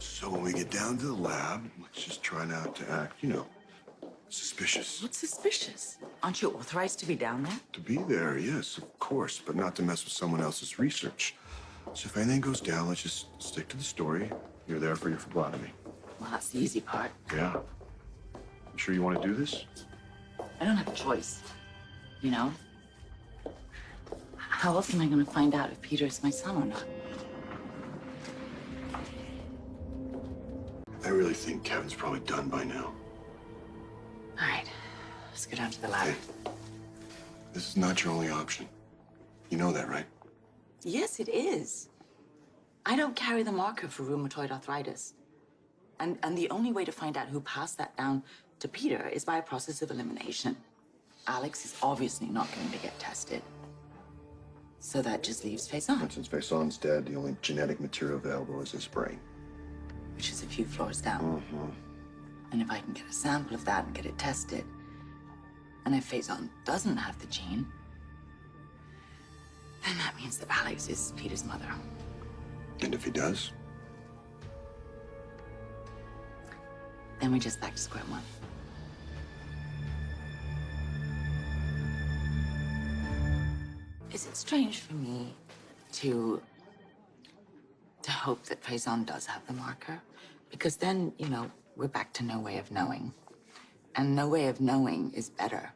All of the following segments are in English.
So when we get down to the lab, let's just try not to act, suspicious. What's suspicious? Aren't you authorized to be down there? To be there, yes, of course, but not to mess with someone else's research. So if anything goes down, let's just stick to the story. You're there for your phlebotomy. Well, that's the easy part. Yeah. You sure you want to do this? I don't have a choice, you know? How else am I going to find out if Peter is my son or not? I really think Kevin's probably done by now. All right, let's go down to the lab. Hey, this is not your only option. You know that, right? Yes, it is. I don't carry the marker for rheumatoid arthritis. And the only way to find out who passed that down to Peter is by a process of elimination. Alex is obviously not going to get tested. So that just leaves Faison. And since Faison's dead, the only genetic material available is his brain. Which is a few floors down. Mm-hmm. And if I can get a sample of that and get it tested, and if Faison doesn't have the gene, then that means that Alex is Peter's mother. And if he does? Then we're just back to square one. Is it strange for me to hope that Faison does have the marker? Because then, we're back to no way of knowing. And no way of knowing is better.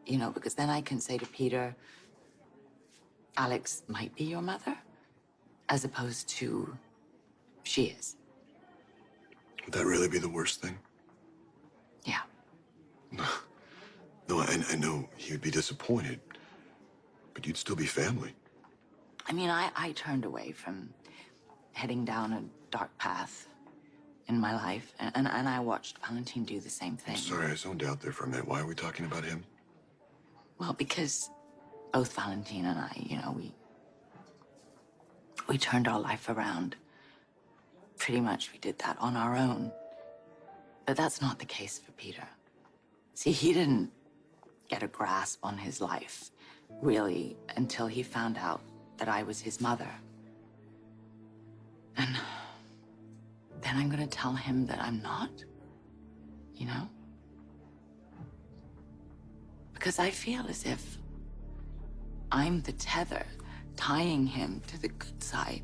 Because then I can say to Peter, Alex might be your mother, as opposed to she is. Would that really be the worst thing? Yeah. No, I know he would be disappointed, but you'd still be family. I mean, I turned away from heading down a dark path in my life, and I watched Valentine do the same thing. I'm sorry, I zoned out there for a minute. Why are we talking about him? Well, because both Valentine and I, we turned our life around. Pretty much we did that on our own. But that's not the case for Peter. See, he didn't get a grasp on his life, really, until he found out that I was his mother. And then I'm gonna tell him that I'm not, Because I feel as if I'm the tether tying him to the good side.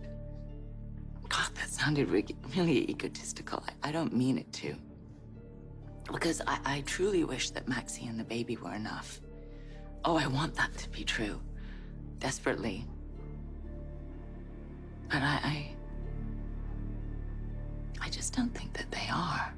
God, that sounded really egotistical. I don't mean it to. Because I truly wish that Maxie and the baby were enough. Oh, I want that to be true. Desperately. But I just don't think that they are.